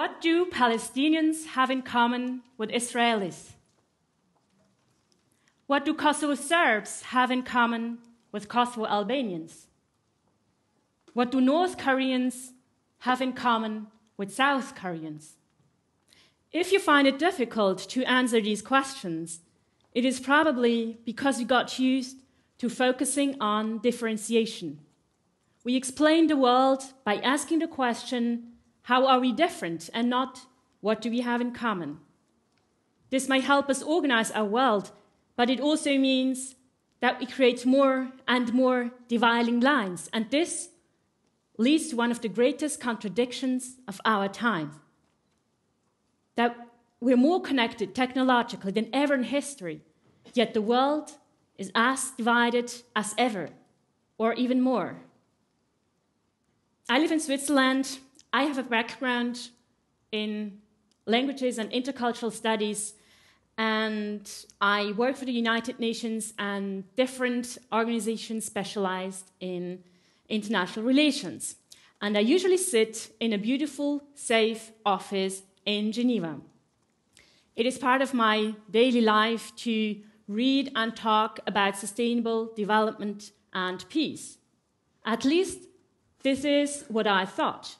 What do Palestinians have in common with Israelis? What do Kosovo Serbs have in common with Kosovo Albanians? What do North Koreans have in common with South Koreans? If you find it difficult to answer these questions, it is probably because you got used to focusing on differentiation. We explain the world by asking the question, how are we different, and not what do we have in common? This might help us organize our world, but it also means that we create more and more dividing lines, and this leads to one of the greatest contradictions of our time. That we're more connected technologically than ever in history, yet the world is as divided as ever, or even more. I live in Switzerland. I have a background in languages and intercultural studies, and I work for the United Nations and different organizations specialized in international relations. And I usually sit in a beautiful, safe office in Geneva. It is part of my daily life to read and talk about sustainable development and peace. At least this is what I thought.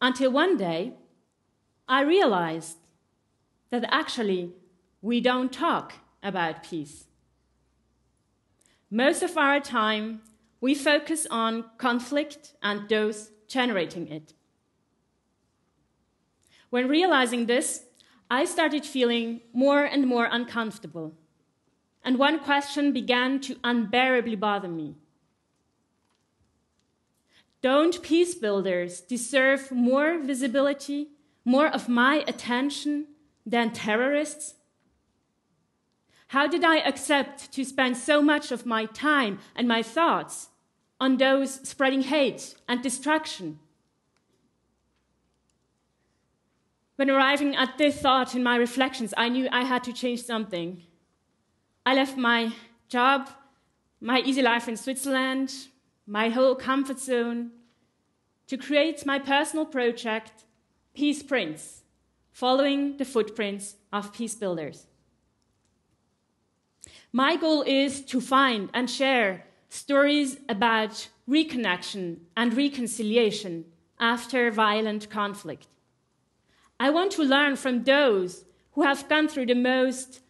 Until one day, I realized that actually we don't talk about peace. Most of our time, we focus on conflict and those generating it. When realizing this, I started feeling more and more uncomfortable. And one question began to unbearably bother me. Don't peace builders deserve more visibility, more of my attention than terrorists? How did I accept to spend so much of my time and my thoughts on those spreading hate and destruction? When arriving at this thought in my reflections, I knew I had to change something. I left my job, my easy life in Switzerland, my whole comfort zone, to create my personal project, Peace Prints, following the footprints of peace builders. My goal is to find and share stories about reconnection and reconciliation after violent conflict. I want to learn from those who have gone through the most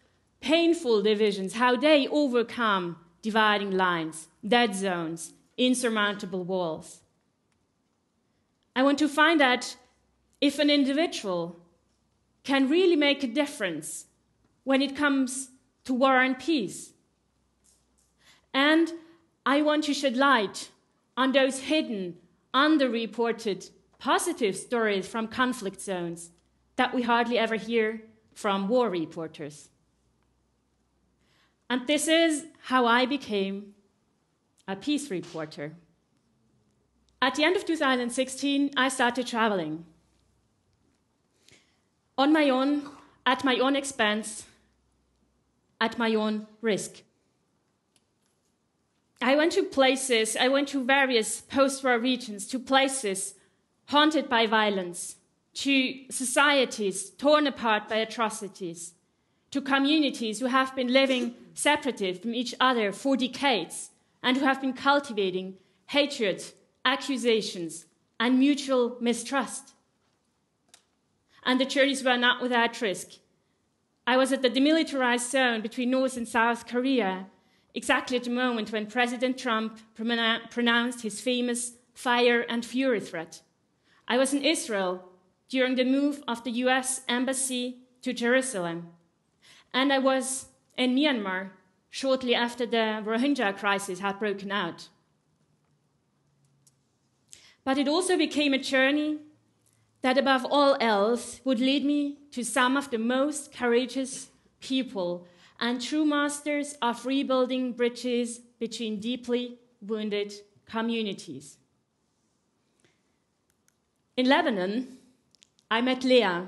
painful divisions, how they overcome dividing lines, dead zones, insurmountable walls. I want to find out if an individual can really make a difference when it comes to war and peace. And I want to shed light on those hidden, underreported, positive stories from conflict zones that we hardly ever hear from war reporters. And this is how I became a peace reporter. At the end of 2016, I started traveling on my own, at my own expense, at my own risk. I went to various post-war regions, to places haunted by violence, to societies torn apart by atrocities, to communities who have been living separated from each other for decades and who have been cultivating hatred, accusations, and mutual mistrust. And the journeys were not without risk. I was at the demilitarized zone between North and South Korea, exactly at the moment when President Trump pronounced his famous fire and fury threat. I was in Israel during the move of the US Embassy to Jerusalem. And I was in Myanmar shortly after the Rohingya crisis had broken out. But it also became a journey that above all else would lead me to some of the most courageous people and true masters of rebuilding bridges between deeply wounded communities. In Lebanon, I met Lea,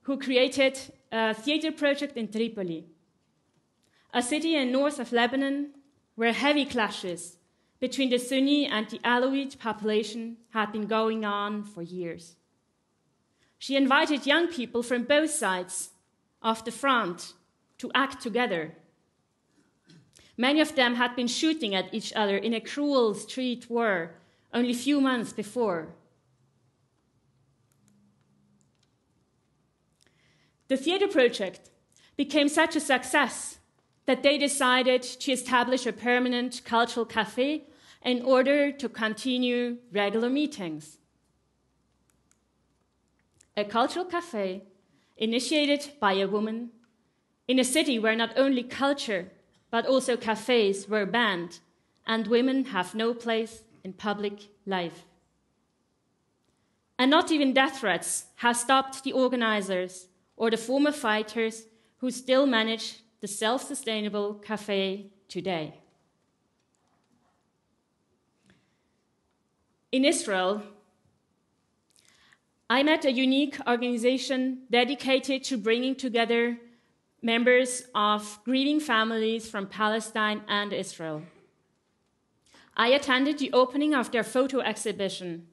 who created a theater project in Tripoli, a city in north of Lebanon where heavy clashes between the Sunni and the Alawite population had been going on for years. she invited young people from both sides of the front to act together. Many of them had been shooting at each other in a cruel street war only a few months before. The theatre project became such a success that they decided to establish a permanent cultural cafe in order to continue regular meetings. A cultural cafe initiated by a woman in a city where not only culture but also cafes were banned and women have no place in public life. And not even death threats have stopped the organizers or the former fighters who still manage the self-sustainable cafe today. In Israel, I met a unique organization dedicated to bringing together members of grieving families from Palestine and Israel. I attended the opening of their photo exhibition.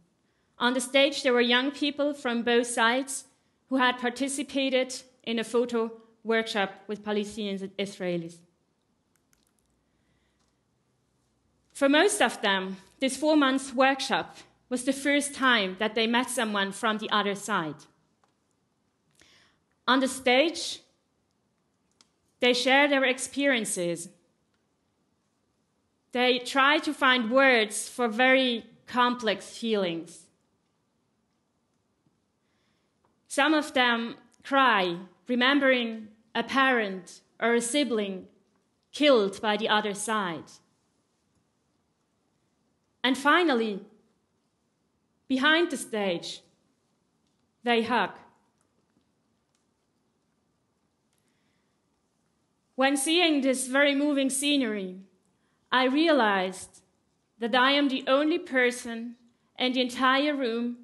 On the stage, there were young people from both sides who had participated in a photo workshop with Palestinians and Israelis. For most of them, this 4-month workshop was the first time that they met someone from the other side. On the stage, they shared their experiences. They tried to find words for very complex feelings. Some of them cry, remembering a parent or a sibling killed by the other side. And finally, behind the stage, they hug. When seeing this very moving scenery, I realized that I am the only person in the entire room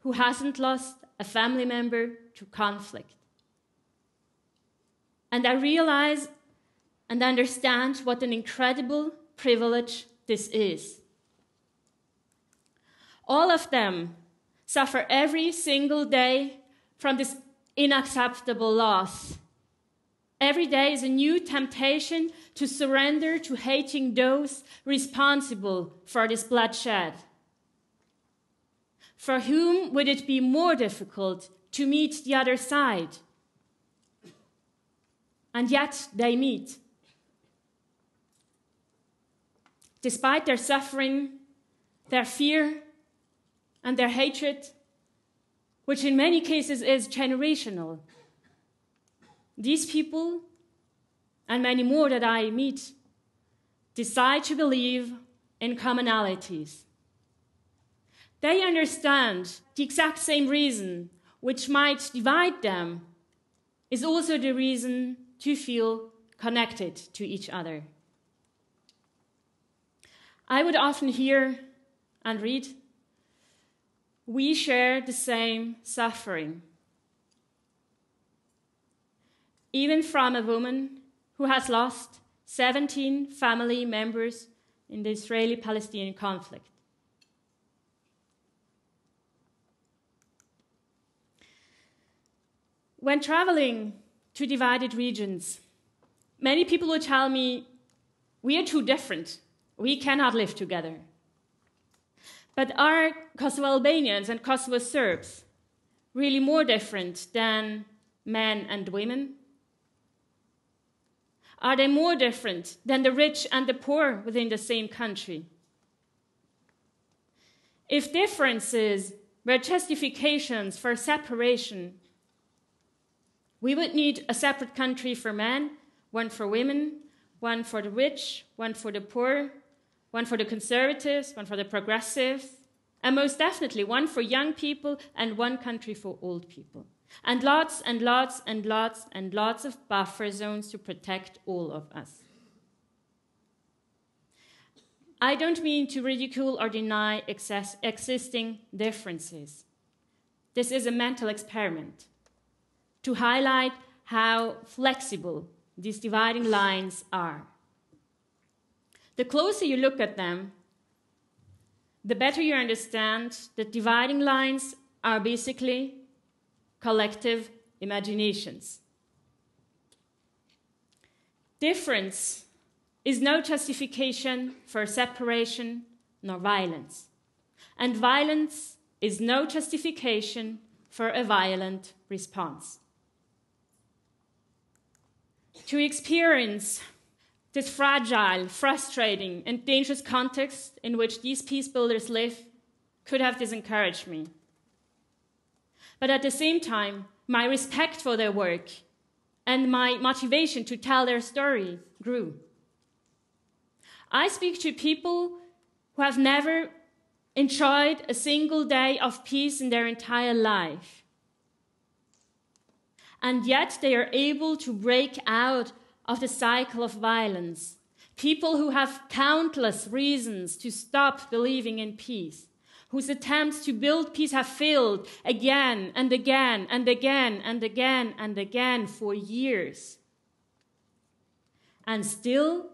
who hasn't lost a family member to conflict. And I realize and understand what an incredible privilege this is. All of them suffer every single day from this unacceptable loss. Every day is a new temptation to surrender to hating those responsible for this bloodshed. For whom would it be more difficult to meet the other side? And yet they meet. Despite their suffering, their fear, and their hatred, which in many cases is generational, these people, and many more that I meet, decide to believe in commonalities. They understand the exact same reason which might divide them is also the reason to feel connected to each other. I would often hear and read, "We share the same suffering." Even from a woman who has lost 17 family members in the Israeli-Palestinian conflict. When traveling to divided regions, many people would tell me, "We are too different. We cannot live together." But are Kosovo Albanians and Kosovo Serbs really more different than men and women? Are they more different than the rich and the poor within the same country? If differences were justifications for separation, we would need a separate country for men, one for women, one for the rich, one for the poor, one for the conservatives, one for the progressives, and most definitely one for young people and one country for old people. And lots and lots and lots and lots of buffer zones to protect all of us. I don't mean to ridicule or deny existing differences. This is a mental experiment to highlight how flexible these dividing lines are. The closer you look at them, the better you understand that dividing lines are basically collective imaginations. Difference is no justification for separation nor violence, and violence is no justification for a violent response. To experience this fragile, frustrating, and dangerous context in which these peace builders live could have disencouraged me. But at the same time, my respect for their work and my motivation to tell their story grew. I speak to people who have never enjoyed a single day of peace in their entire life. And yet they are able to break out of the cycle of violence. People who have countless reasons to stop believing in peace, whose attempts to build peace have failed again and again and again and again and again for years. And still,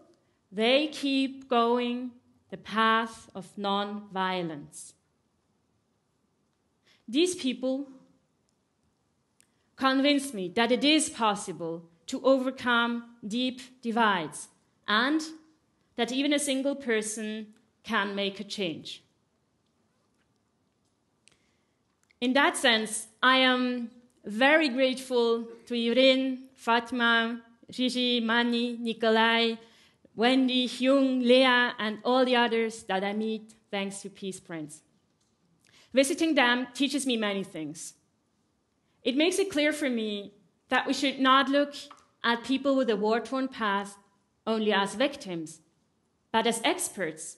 they keep going the path of non-violence. These people convinced me that it is possible to overcome deep divides and that even a single person can make a change. In that sense, I am very grateful to Irin, Fatima, Gigi, Mani, Nikolai, Wendy, Hyung, Lea, and all the others that I meet thanks to Peace Prints. Visiting them teaches me many things. It makes it clear for me that we should not look at people with a war-torn past only as victims, but as experts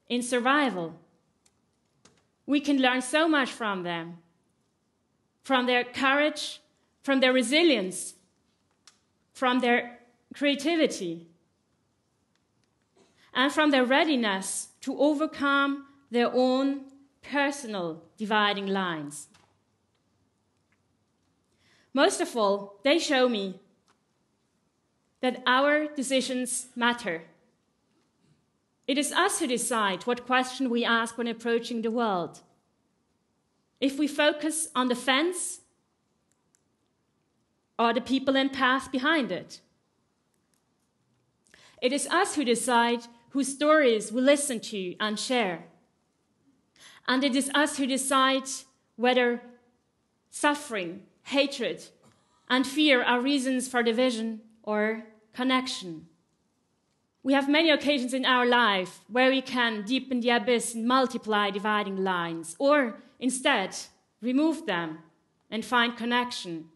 in survival. We can learn so much from them, from their courage, from their resilience, from their creativity, and from their readiness to overcome their own personal dividing lines. Most of all, they show me that our decisions matter. It is us who decide what question we ask when approaching the world. If we focus on the fence or the people and path behind it. It is us who decide whose stories we listen to and share. And it is us who decide whether suffering, hatred, and fear are reasons for division or connection. We have many occasions in our life where we can deepen the abyss and multiply dividing lines, or instead remove them and find connection.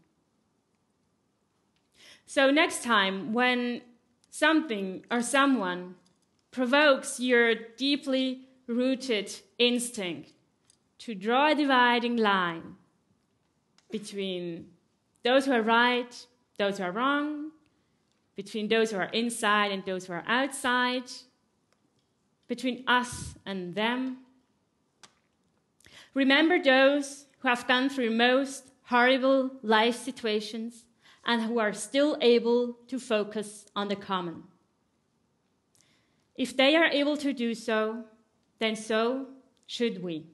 So next time when something or someone provokes your deeply rooted instinct to draw a dividing line between those who are right, those who are wrong, between those who are inside and those who are outside, between us and them. Remember those who have gone through most horrible life situations and who are still able to focus on the common. If they are able to do so, then so should we.